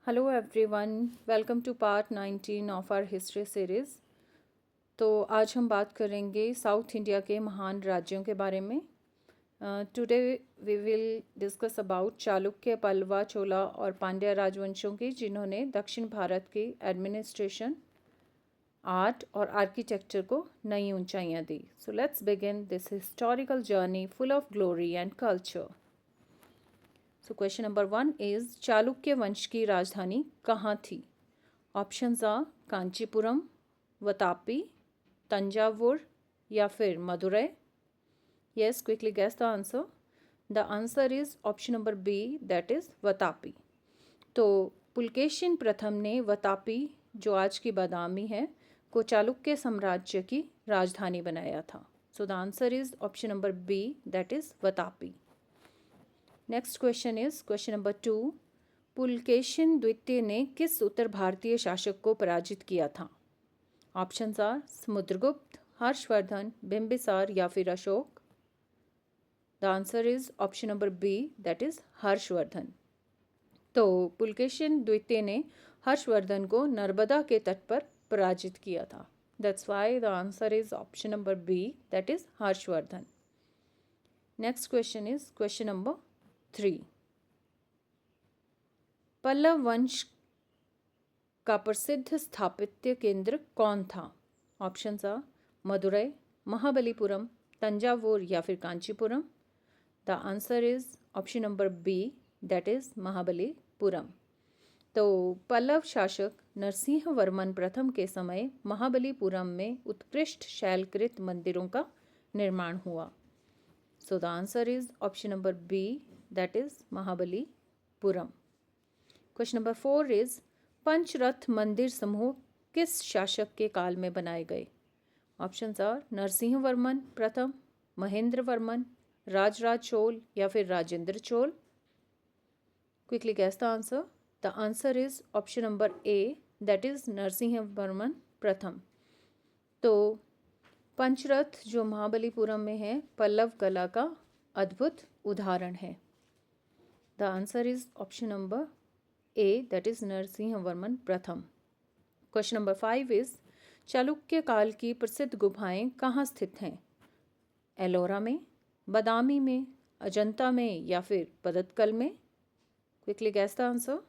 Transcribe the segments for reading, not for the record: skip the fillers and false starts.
Hello everyone, welcome to part 19 of our history series. तो आज हम बात करेंगे साउथ इंडिया के महान राज्यों के बारे में। Today we will discuss about Chalukya, Pallava, Chola और पांड्या राजवंशों की, जिन्होंने दक्षिण भारत की एडमिनिस्ट्रेशन, आर्ट और आर्किटेक्चर को नई ऊंचाइयां दी। So let's begin this historical journey full of glory and culture. So question number 1 is Chalukya वंश की राजधानी कहाँ थी? ऑप्शंस आर कांचीपुरम, वतापी, तंजावुर या फिर Madurai. Yes, quickly guess the answer. The answer is option number B, that is Vatapi. तो पुलकेशिन प्रथम ने वतापी, जो आज की बादामी है, को चालुक्य साम्राज्य की राजधानी बनाया था। So the answer is option number B, that is Vatapi. Next question is question number 2। Pulakeshin द्वितीय ने किस उत्तर भारतीय शासक को पराजित किया था? ऑप्शंस आर समुद्रगुप्त, हर्षवर्धन, बिंबिसार या फिर Ashoka. The answer is option number B, that is Harshavardhan. तो पुलकेशिन द्वितीय ने हर्षवर्धन को नर्मदा के तट पर पराजित किया था। That's why the answer is option number B, that is Harshavardhan. Next question is question number 3। Pallava वंश का प्रसिद्ध स्थापत्य केंद्र कौन था? ऑप्शंस आर मदुरै, महाबलीपुरम, तंजावुर या फिर Kanchipuram. The answer is option number B, that is Mahabalipuram. तो पल्लव शासक नरसिंहवर्मन प्रथम के समय महाबलीपुरम में उत्कृष्ट शैलकृत मंदिरों का निर्माण हुआ। So the answer is option number B, that is Mahabalipuram. Question number 4 is Pancharatha मंदिर समूह किस शासक के काल में बनाए गए? ऑप्शंस आर नरसिंहवर्मन प्रथम, महेंद्र वर्मन, राजराज चोल या फिर Rajendra Chola. Quickly guess the answer. The answer is option number A, that is Narasimhavarman प्रथम। तो पंचरथ जो महाबलीपुरम में है, पल्लव कला का अद्भुत उदाहरण है। The answer is option number A, that is Narasimhavarman प्रथम। क्वेश्चन नंबर 5 इज चालुक्य काल की प्रसिद्ध गुफाएं कहाँ स्थित हैं? एलोरा में, बादामी में, अजंता में या फिर पदतकल में। Quickly guess the answer.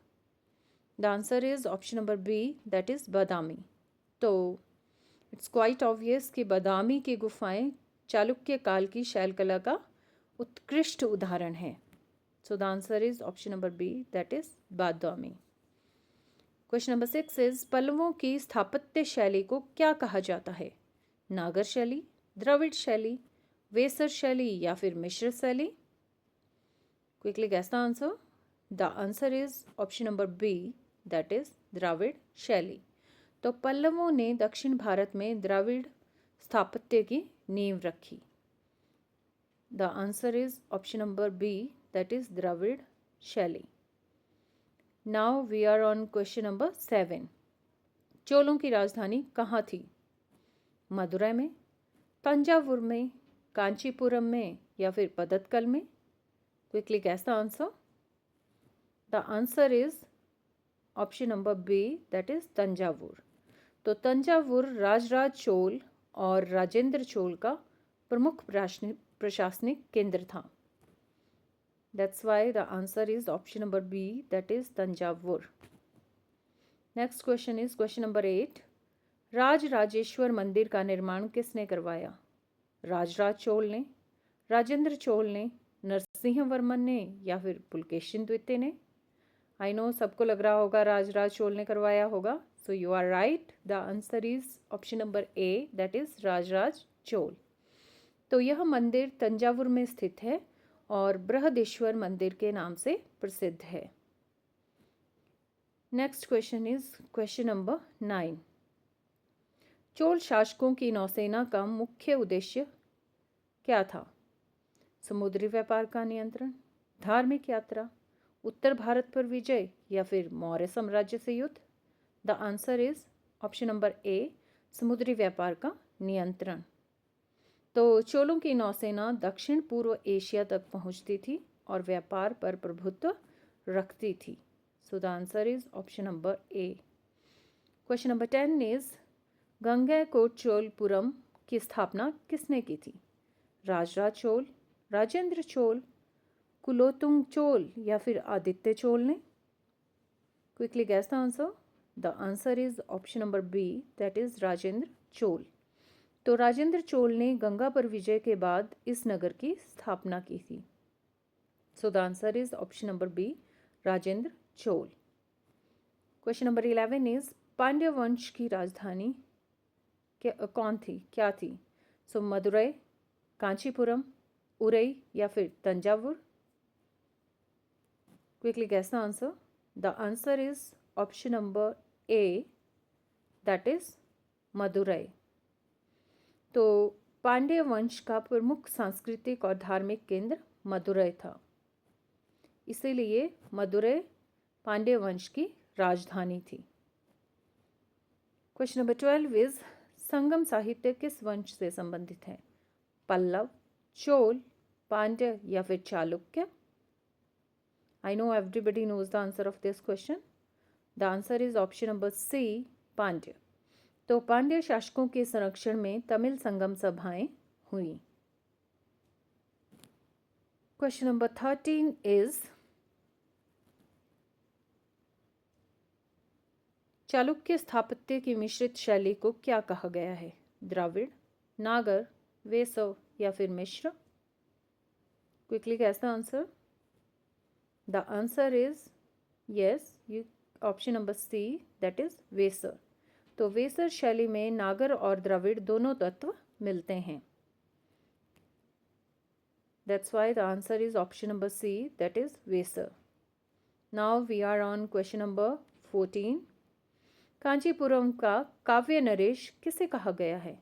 The answer is option number B, that is Badami. तो इट्स क्वाइट ऑब्वियस कि बादामी की गुफाएं चालुक्य काल की शैलकला का उत्कृष्ट उदाहरण है। So the answer is option number B, that is Badami. Question number 6 is पल्लवों की स्थापत्य शैली को क्या कहा जाता है? नागर शैली, द्रविड़ शैली, वेसर शैली या फिर मिश्र शैली। Quickly guess the answer. The answer is option number B, that is Dravida शैली। तो पल्लवों ने दक्षिण भारत में द्रविड़ स्थापत्य की नींव रखी। The answer is option number B, that is Dravida शैली। Now we are on question number 7। चोलों की राजधानी कहाँ थी? मदुरै में, तंजावुर में, कांचीपुरम में या फिर पदतकल में। Quickly guess the answer. The answer is option number B, that is Thanjavur. तो तंजावुर राजराज चोल और राजेंद्र चोल का प्रमुख प्रशासनिक केंद्र था। That's why the answer is option number B, that is Tanjavur. Next question is question number 8. Rajrajeshwar मंदिर का निर्माण किसने करवाया? राजराज चोल ने, राजेंद्र चोल ने, नरसिंहवर्मन ने या फिर पुलकेशिन द्वितीय ने। आई नो सबको लग रहा होगा राजराज चोल ने करवाया होगा। So you are right, the answer is option number A, that is Rajaraja Chola. तो यह मंदिर तंजावुर में स्थित है और बृहदेश्वर मंदिर के नाम से प्रसिद्ध है। Next question is question number 9। Chola शासकों की नौसेना का मुख्य उद्देश्य क्या था? समुद्री व्यापार का नियंत्रण, धार्मिक यात्रा, उत्तर भारत पर विजय या फिर मौर्य साम्राज्य से युद्ध। The answer is option number ए, समुद्री व्यापार का नियंत्रण। तो चोलों की नौसेना दक्षिण पूर्व एशिया तक पहुंचती थी और व्यापार पर प्रभुत्व रखती थी। So the answer is option number A. Question number 10 is गंगैकोटचोलपुरम की स्थापना किसने की थी? राजराज चोल, राजेंद्र चोल, कुलोतुंग चोल या फिर आदित्य चोल ने? Quickly guess the answer. The answer is option number B, that is Rajendra Chola. तो राजेंद्र चोल ने गंगा पर विजय के बाद इस नगर की स्थापना की थी. So the answer is option number B, Rajendra Chola. Question number 11 is Pandya वंश की राजधानी कौन थी, क्या थी? So मदुरै, कांचीपुरम, उरई या फिर Thanjavur? Quickly guess the answer. The answer is option number A, that is Madurai. तो पांड्य वंश का प्रमुख सांस्कृतिक और धार्मिक केंद्र मदुरै था, इसीलिए मदुरै पांड्य वंश की राजधानी थी. क्वेश्चन नंबर 12 इज संगम साहित्य किस वंश से संबंधित है? पल्लव, चोल, पांड्य या फिर Chalukya? I know everybody knows the answer of this question. The answer is option number C, Pandya. तो पांड्य शासकों के संरक्षण में तमिल संगम सभाएं हुई. क्वेश्चन नंबर 13 इज चालुक्य स्थापत्य की मिश्रित शैली को क्या कहा गया है? द्राविड़, नागर, वेसव या फिर मिश्र? Quickly guess the answer. The answer is yes, you option number C, that is Vesara. तो वेसर शैली में नागर और द्रविड़ दोनों तत्व मिलते हैं. That's why the answer is option number C, that is Vesara. Now we are on question number 14. Kanchipuram का काव्य नरेश किसे कहा गया है?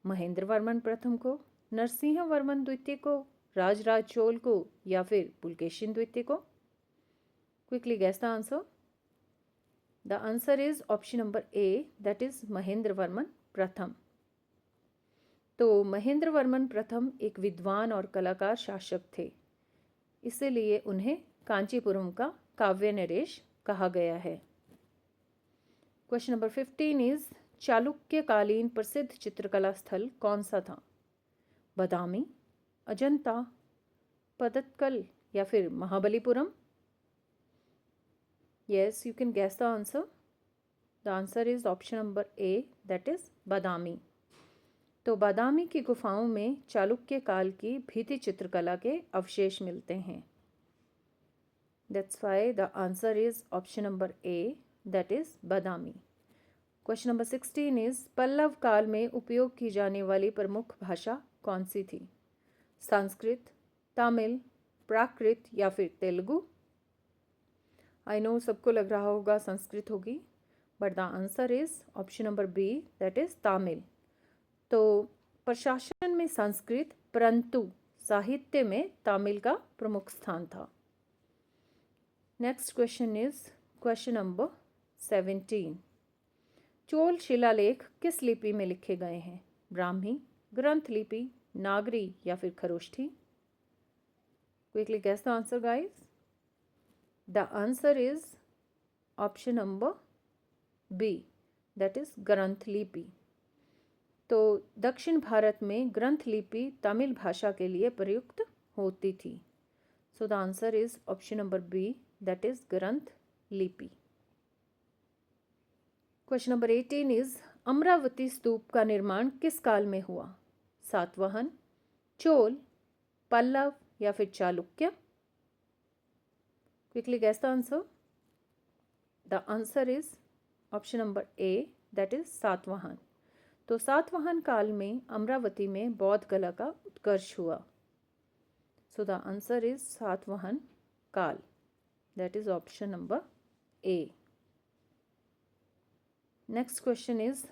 महेंद्र वर्मन प्रथम को, नरसिंह वर्मन द्वितीय को, राजराज चोल को या फिर पुलकेशिन द्वितीय को? Quickly guess the answer. The answer is option number A, that is Mahendra Varman प्रथम. तो महेंद्र वर्मन प्रथम एक विद्वान और कलाकार शासक थे, इसीलिए उन्हें कांचीपुरम का काव्य नरेश कहा गया है. क्वेश्चन नंबर 15 इज चालुक्यकालीन प्रसिद्ध चित्रकला स्थल कौन सा था? बदामी, अजंता, पदत्कल या फिर Mahabalipuram? Yes, you can guess the answer. The answer is option number A, that is बादामी. तो बादामी की गुफाओं में चालुक्य काल की भित्ति चित्रकला के अवशेष मिलते हैं. That's why the answer is option number A, that is Badami. Question number 16 is Pallava काल में उपयोग की जाने वाली प्रमुख भाषा कौन सी थी? संस्कृत, तमिल, प्राकृत या फिर तेलुगु? आई नो सबको लग रहा होगा संस्कृत होगी, but the answer is option number B, that is Tamil. तो प्रशासन में संस्कृत, परंतु साहित्य में तमिल का प्रमुख स्थान था. Next question is question number 17. Chola शिलालेख किस लिपि में लिखे गए हैं? ब्राह्मी, ग्रंथ लिपि, नागरी या फिर Kharosthi? Quickly guess the answer guys. The answer is option number B, that is ग्रंथ लिपि. तो दक्षिण भारत में ग्रंथ लिपि तमिल भाषा के लिए प्रयुक्त होती थी. So the answer is option number B, that is Grantha लिपि. Question number 18 is Amaravati stupa का निर्माण किस काल में हुआ? सातवाहन, चोल, पल्लव या फिर Chalukya? Quickly guess the answer. The answer is option number A, that is Satavahana. तो सातवाहन काल में अमरावती में बौद्ध कला का उत्कर्ष हुआ. So the answer is Satavahana काल, that is option number A. Next question is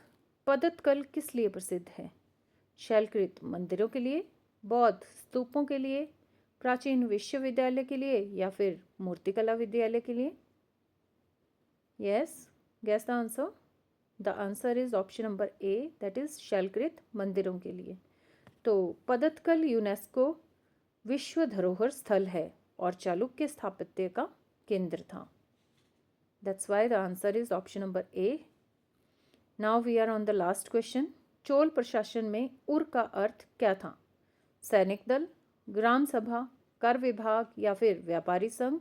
पदत्कल किस लिए प्रसिद्ध है? शैलकृत मंदिरों के लिए, बौद्ध स्तूपों के लिए, प्राचीन विश्वविद्यालय के लिए या फिर मूर्तिकला विद्यालय के लिए? Yes, guess the answer. The answer is option number A, that is शैलकृत मंदिरों के लिए. तो पदत्कल यूनेस्को विश्व धरोहर स्थल है और चालुक्य स्थापत्य का केंद्र था. That's why the answer is option number A. Now we are on the last question. Chola प्रशासन में उर का अर्थ क्या था? सैनिक दल, ग्राम सभा, कर विभाग या फिर व्यापारी संघ?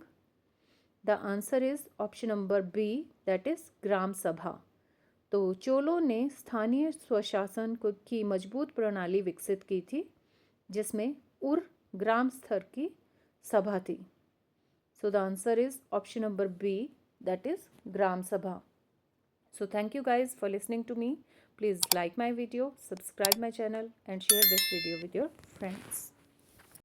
The answer is option number B, that is ग्राम सभा. तो चोलों ने स्थानीय स्वशासन की मजबूत प्रणाली विकसित की थी जिसमें उर ग्राम स्तर की सभा थी. So the answer is option number B, that is Gram Sabha. So thank you guys for listening to me. Please like my video, subscribe my channel and share this video with your friends.